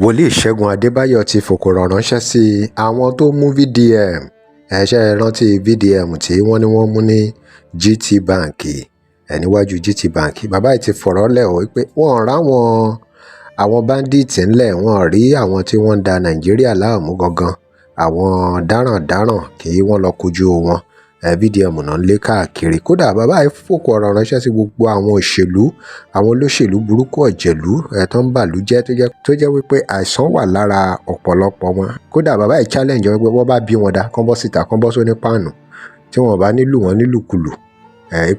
wòlíì Segun Adebayo ti fòkòrò ránṣẹ́ sí àwọn tó mú VDM ṣe rántí VDM tí wọ́n ní wọ́n mú ní GT Bank níwájú GT Bank. Bàbá yìí ti fọ̀rọ̀ lẹ̀ ọ́ pé wọ́n ráwọn àwọn báńdíìtì ńlẹ̀, wọ́n rí àwọn tí wọ́n ń da Nàìjíríà láàmú gangan, àwọn darandaran kí wọ́n lọ kojú wọn. VDM náà lé káàkiri. Kódà bàbá yìí fòkò ọ̀rọ̀ ránṣẹ́ sí gbogbo àwọn òṣèlú, àwọn olóṣèlú burúkú ọ̀jẹ̀lú tó ń bàlú jẹ́ tó jẹ́ wípé àìsàn wà lára ọ̀pọ̀lọpọ̀ wọn. Kódà bàbá yìí challenge wípé wọ́n bá bí wọn dá kán bọ́ síta, kán bọ́ sóní páànù tí wọ́n bá nílù wọn nílùkulù.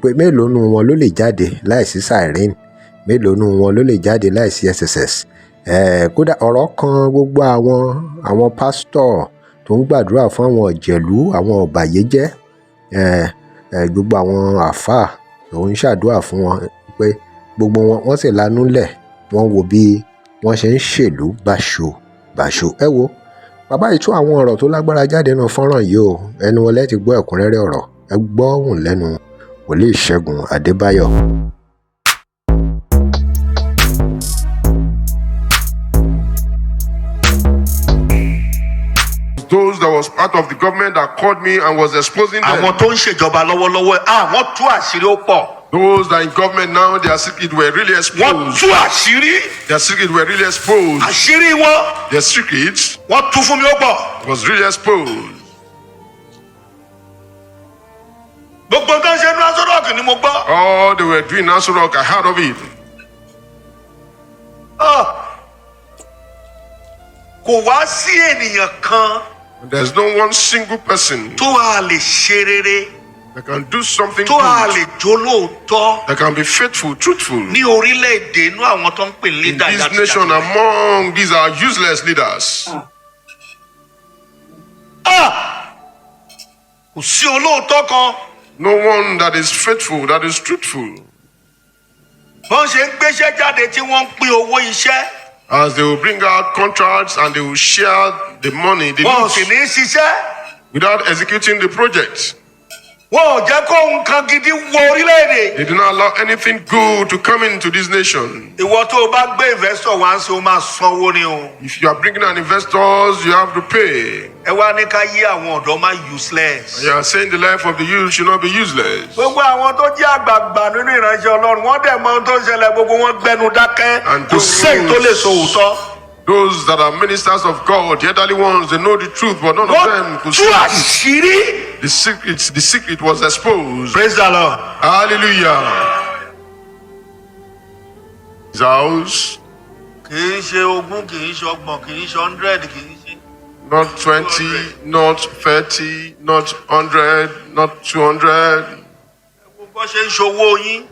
Pé mélòó nu wọn ló lè jáde láìsí siren, mélòó nu wọn ló lè jáde láìsí SSS. Kódà ọ̀rọ̀ kan gbogbo àwọn pásítọ̀ tó ń gbàdúrà fún àwọn ọ̀jẹ̀lú, àwọn ọ̀bàyéjẹ́, gbogbo àwọn àáfàá tó ń ṣàdúrà fún wọn pé gbogbo wọ́n sì lanú lẹ̀, wọ́n wo bí wọ́n ṣe ń ṣèlú báṣo. Ẹ wo bàbá yìí tún àwọn ọ̀rọ̀ tó lágbára jáde nínú fọ́nrán yìí o. Ẹnu wọn lẹ́ ti gbọ́ ẹ̀kúnrẹ́rẹ́ ọ̀rọ̀. Ẹ gbọ́ ohùn lẹ́nu wòlíì Segun Adebayo. Those that was part of the government that called me and was exposing them. Àwọn tó ń ṣèjọba lọ́wọ́lọ́wọ́ wọ́n tú àṣírí ó pọ̀. Those that in government now, their secret were really exposed. Wọ́n tú àṣírí. Their secret were really exposed. Àṣírí wọn. Their secrets Wọ́n tú fún mi ó pọ̀. was really exposed. Gbogbo tó ń ṣe ní Aso Rock ni mo gbọ́. All they were doing in Aso Rock, I heard of it. Kò wá sí ènìyàn kan There's no one single person tó a lè ṣe rere, that can do something tó a good, lè jólóòótọ́ that can be faithful, truthful. ní orílẹ̀-èdè inú àwọn tó ń pè ní In this nation, among these are useless leaders. Kò sí olóòótọ́ kan. No one that is faithful, that is truthful. Wọ́n ṣe ń gbéṣẹ́ jáde tí wọ́n ń pín owó iṣẹ́. As they will bring out contracts and they will share the money, the Wọ́n loot, sì ní ṣiṣẹ́. without executing the project. Wọ́n ò jẹ́ kó nǹkan gidi wọ orílẹ̀-èdè. They do not allow anything good to come into this nation. Ìwọ tó o bá gbé investor wá ń ṣe o máa sanwó ni o. If you are bringing an investors, you have to pay. Ẹ wá ní ká yí àwọn ọ̀dọ́ máa useless. You are saying the life of the youth should not be useless. Gbogbo àwọn tó jẹ́ àgbààgbà nínú ìránṣẹ́ Ọlọ́run wọ́n dẹ̀ mọ ohun tó ń ṣẹlẹ̀, gbogbo wọn gbẹnu dákẹ́. And Kò sẹ́yìn tó lè sọ òótọ́. Those that are ministers of God, the elderly ones, they know the truth, but none of them Wọ́n could tú see àṣírí. the secret was exposed. Praise the Lord. Hallelujah. His house, Kì í ṣe ogún, kì í ṣe ọgbọ̀n, kì í ṣe 100, kì í ṣe. not 20, not 30, not 100, not 200. Gbogbo ṣe ń ṣòwò yín.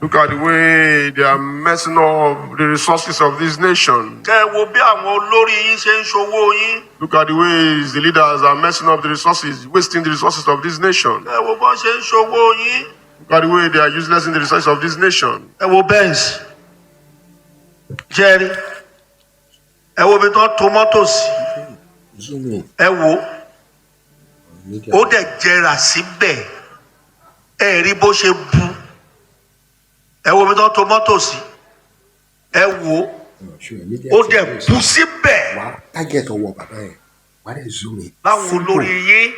Look at the way they are messing up the resources of this nation. Kẹ́ ẹ wo bí àwọn olórí yín ṣe ń ṣòwò yín. Look at the ways the leaders are messing up the resources, wasting the resources of this nation. Kẹ́ ẹ wo bọ́n ṣe ń ṣòwò yín. Look at the way they are useless in the resources of this nation. Ẹ wo Benz. Jerry. Ẹ wo bí tán tòmátò sí. Ẹ wo. Ó dẹ̀ jẹrà síbẹ̀. Ẹ rí bó ṣe bu. Ẹ wo bí tán tòmátò sí. Ẹ wo. Ó dẹ̀ bu síbẹ̀. Target ọwọ́ bàbá yẹn wà á dẹ̀ zoom in. Láwọn olórí yín.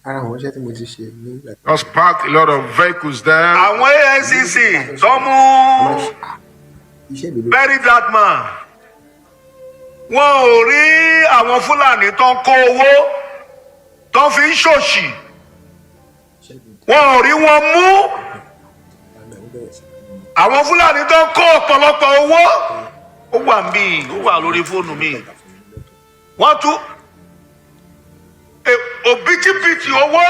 Ara àwọn iṣẹ́ tí mo ti ṣe nígbà tí. Just park a lot of vehicles there. Àwọn ANCC tó mú Iṣẹ́ mi ló bury that man. Wọn ò rí àwọn Fúlàní tó ń kó owó tó fi ń ṣòṣì. Wọn ò rí wọn mú. Àwọn Fúlàní tó ń kó ọ̀pọ̀lọpọ̀ owó. Ó wà mí, ó wà lórí fóònù mi. Wọ́n tún òbítíbitì owó.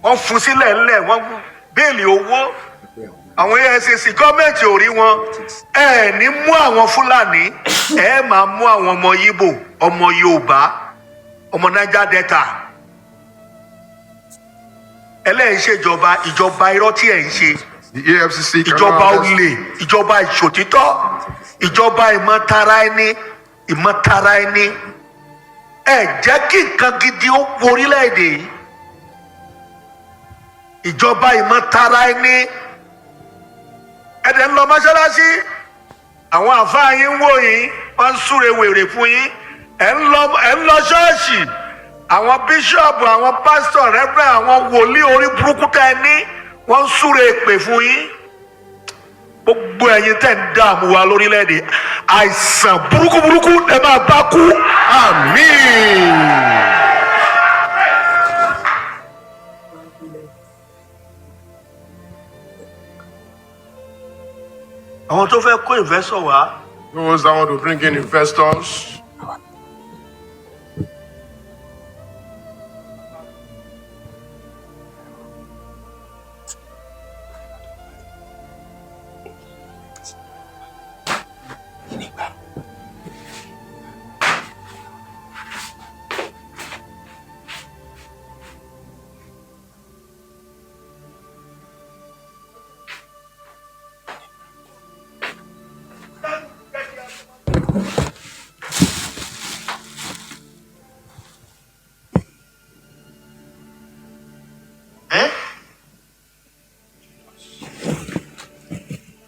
Wọ́n fún sílẹ̀ ńlẹ̀, wọ́n béèlì owó. Àwọn ANCC gọ́ọ̀mẹ̀ntì ò rí wọn. Ẹ ní mú àwọn Fúlàní, ẹ máa mú àwọn ọmọ Yíbò, ọmọ Yorùbá, ọmọ Niger Delta. Ẹlẹ́yìn ṣèjọba ìjọba irọ́ tí ẹ̀ ń ṣe. The AFCC Ìjọba olè, ìjọba ìṣòtítọ́, ìjọba ìmọ̀tara ẹni. Ẹ jẹ́ kí nǹkan gidi ó wọ orílẹ̀-èdè yìí. Ìjọba ìmọ̀tara ẹni. Ẹ̀dẹ̀ ń lọ mọ́ṣáláṣí. àwọn àfáà yín wò yín wọ́n ń súre wèrè fún yín ẹ̀ ń lọ ṣọ́ọ̀ṣì àwọn bíṣọ̀bù àwọn pásítọ̀ rẹ́fẹ̀ àwọn wòlíì orí burúkú tẹ́ ẹ ní wọ́n ń súre èpè fún yín gbogbo ẹ̀yin tẹ́ ń dààmú wa lórílẹ̀‐èdè àìsàn burúkú ẹ máa bá kú àmín. àwọn tó fẹ́ kó investor wá. Those that want to bring in investors.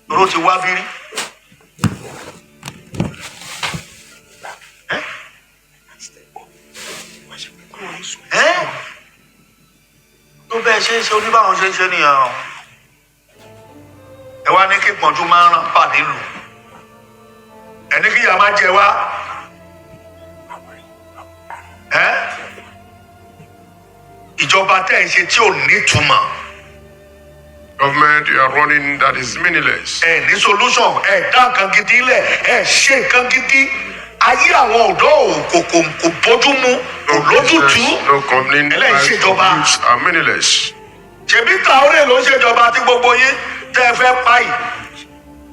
Ló ti wá bírí. Tó bẹ́ẹ̀ ṣe ń ṣe oníbàwọn ṣe ń ṣe nìyẹn o. Ẹ wá ní kí pọ̀jù máa ń rán pàdé lù. Ẹ ní kí ìyá máa jẹ wá. Ìjọba tẹ̀ ń ṣe tí ò nítumọ̀. Government you are running that is meaningless. Ẹ ní solution ẹ dá nǹkan gidi lẹ̀ ẹ ṣe nǹkan gidi ayé àwọn ọ̀dọ́ kò bójú mu kò lójútùú No company ẹlẹ́yìnṣèjọba. youths are meaningless. Ṣèbí Traore ló ń ṣèjọba tí gbogbo yín tẹ́ ẹ fẹ́ pa yìí.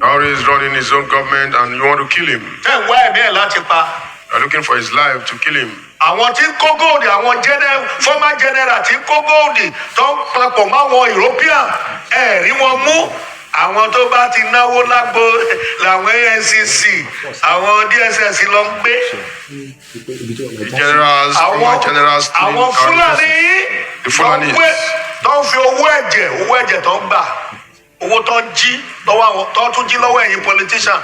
Traore is running his own government and you want to kill him. Tẹ́ ẹ wá ẹ̀mí ẹ̀ láti pa. You are looking for his life to kill him. Àwọn tí ń kó góòdì àwọn former general tí ń kó góòdì tó ń papọ̀ mọ́ àwọn European ẹ̀ rí wọn mú. Àwọn tó bá ti náwó lágbo làwọn ANCC àwọn DSS lọ ń gbé. The generals, former generals, àwọn Fúlàní the Fulanis. tó ń fi owó ẹ̀jẹ̀ tó ń gbà owó tó ń jí tó tún jí lọ́wọ́ ẹ̀yin politician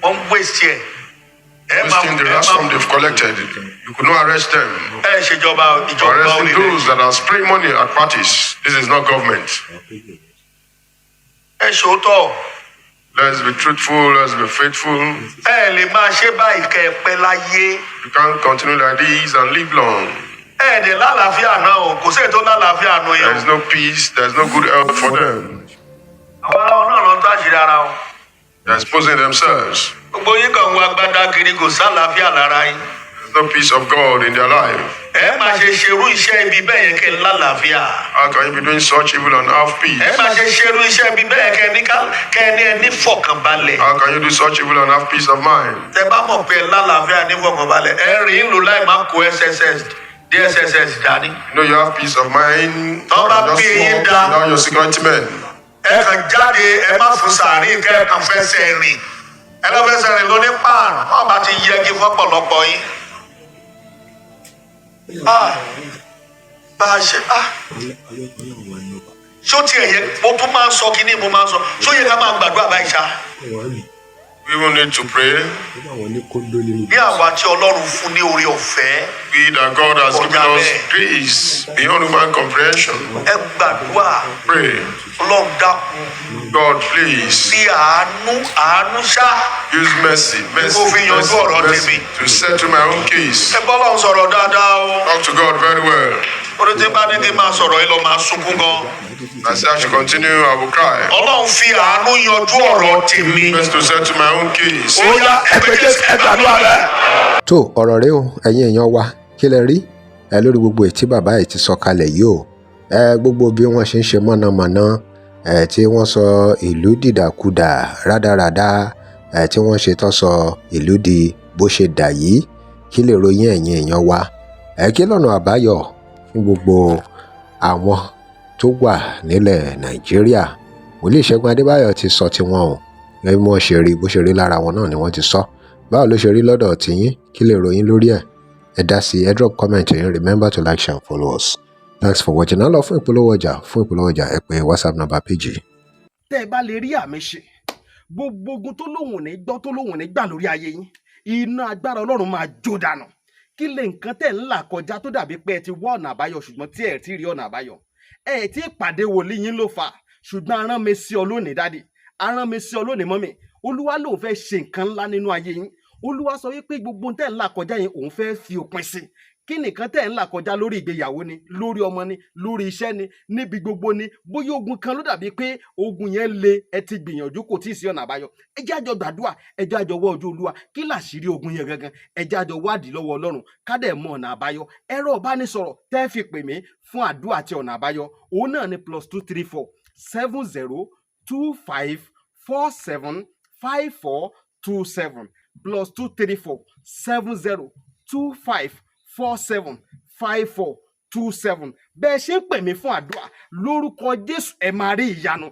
wọ́n ń waste ẹ̀. Wasting the ransom they've collected. You could not arrest them. Ṣèjọba ìjọba Arresting those that are spraying money at parties. This is not government. Ẹ ṣòótọ́. Let's be truthful, let's be faithful. Ẹ lè máa ṣe báyìí kẹ́ ẹ pẹ́ láyé. You can't continue like this and live long. Ẹ dẹ̀ lálàáfíà náà o, kò sí ètò lálàáfíà nù yẹn. There is no peace, there is no good health for them. Àwọn aláwọ̀ náà lọ ń tó àṣírí ara o. They are exposing themselves. Gbogbo yín kàn wọ agbádá kiri kò sálàáfíà lára yín. There's no peace of God in their life. Ẹ máa ṣe ṣerú iṣẹ́ ibi bẹ́ẹ̀ yẹn kẹ́ ẹ lálàáfíà. How can you be doing such evil and have peace? Ẹ máa ṣe ṣerú iṣẹ́ ibi bẹ́ẹ̀ kẹ́ ẹ ní fọkànbalẹ̀. How can you do such evil and have peace of mind? Tẹ bá mọ̀ pé lálàáfíà ní fọkànbalẹ̀ ẹ rìn ìlú láì máa kó DSS dání. You know you have peace of mind. Tọ́ bá Just bí yín walk dá. without your security men. Ẹ kàn jáde ẹ má fún sàárì kẹ́ ẹ kàn fẹsẹ̀ rìn. Ẹ lọ fẹsẹ̀ rìn lóní pààrọ̀ wọ́n bá ti yẹgi fọ́pọ̀lọpọ̀ yín. Bá a ṣe ṣó tiẹ̀ yẹ mo tún máa ń sọ kí ni mo máa ń sọ ṣó yẹ ká máa gbàdúrà báyìí ṣá. We will need to pray. Bí àwa tí Ọlọ́run fún ní oore ọ̀fẹ́. We that God has given us grace beyond human comprehension. Ẹ gbàdúrà. Pray. Ọlọ́run dákun. God, please. Fi àánú ṣá. Use mercy, Kó fi yanjú ọ̀rọ̀ tèmi. to settle my own case. Ẹ bọ́lá ń sọ̀rọ̀ dáadáa o. Talk to God very well. Orí tí bá ní kí n máa sọ̀rọ̀ yìí lọ máa sunkún gan. I say I should continue, I will cry. Ọlọ́run fi àánú yanjú ọ̀rọ̀ tèmi. Best to settle my own case. Ó yá ẹgbẹ́ Jésù ẹ gbàdúrà rẹ̀. tó ọ̀rọ̀ rẹ o ẹ̀yin èèyàn wa kí lẹ rí ẹ lórí gbogbo ètí bàbá yìí ti sọ kalẹ̀ yìí o gbogbo bí wọ́n ṣe ń ṣe mọ̀nàmọ́ná tí wọ́n sọ ìlú dìdàkudà rádaràda tí wọ́n ṣe tán sọ ìlú di bó ṣe dà yìí kí lè ròyìn ẹ̀yin èèyàn wa kí lọ́nà àbáyọ fún gbogbo àwọn tó wà nílẹ̀ Nàìjíríà wòlíì Ṣẹ́gun Adébáyọ̀ ti sọ tiwọn o bí wọ́n ṣe rí bó ṣe rí lára wọn náà ni wọ́n ti sọ báwo ló ṣe rí lọ́dọ̀ tiyín kí lè ròyìn lórí ẹ̀ ẹ dá sí ẹ drop comment yín remember to like share and follow us thanks for watching náà lọ fún ìpolówó ọjà ẹ pè WhatsApp number page. tẹ́ ẹ bá lè rí àmì ṣe gbogbo ogun tó lóhùn ní gbọ́ tó lóhùn ní gbà lórí ayé yín, iná agbára Ọlọ́run máa jó dànù. Kí lè nǹkan tẹ̀ ń là kọjá tó dàbí pé ẹ ti wá ọ̀nà àbáyọ ṣùgbọ́n tí ẹ ti rí ọ̀nà àbáyọ? Ẹ ti pàdé wòlíì yín ló fà, ṣùgbọ́n arán mi sí ọ lónìí dádì, arán mi sí ọ lónìí mọ́mì. Olúwa lòun fẹ́ ṣe nǹkan ńlá nínú ayé yín. Olúwa sọ wípé gbogbo tẹ̀ ń là kọjá yẹn òun fẹ́ fi òpin sí. Kí nìkan tẹ̀ ń là kọjá lórí ìgbéyàwó ni, lórí ọmọ ni, lórí iṣẹ́ ni, níbi gbogbo ni, bóyá ogun kan ló dàbí pé ogun yẹn le, ẹ ti gbìyànjú kò tí ì sí ọ̀nà àbáyọ. Ẹ jẹ́ àjọ gbàdúrà, ẹ jẹ́ àjọ wá ojú Olúwa. Kí làṣírí ogun yẹn gangan? Ẹ jẹ́ àjọ wádìí lọ́wọ́ Ọlọ́run ká dẹ̀ mọ ọ̀nà àbáyọ. Ẹ̀rọ ìbánisọ̀rọ̀ tẹ́ fi pè mí fún àdúrà àti ọ̀nà àbáyọ òun náà ni +234 70 25 47 5427 +234 70 25 47 5427. Bẹ́ẹ̀ ṣe ń pè mí fún àdúrà lórúkọ Jésù, ẹ máa rí ìyanu.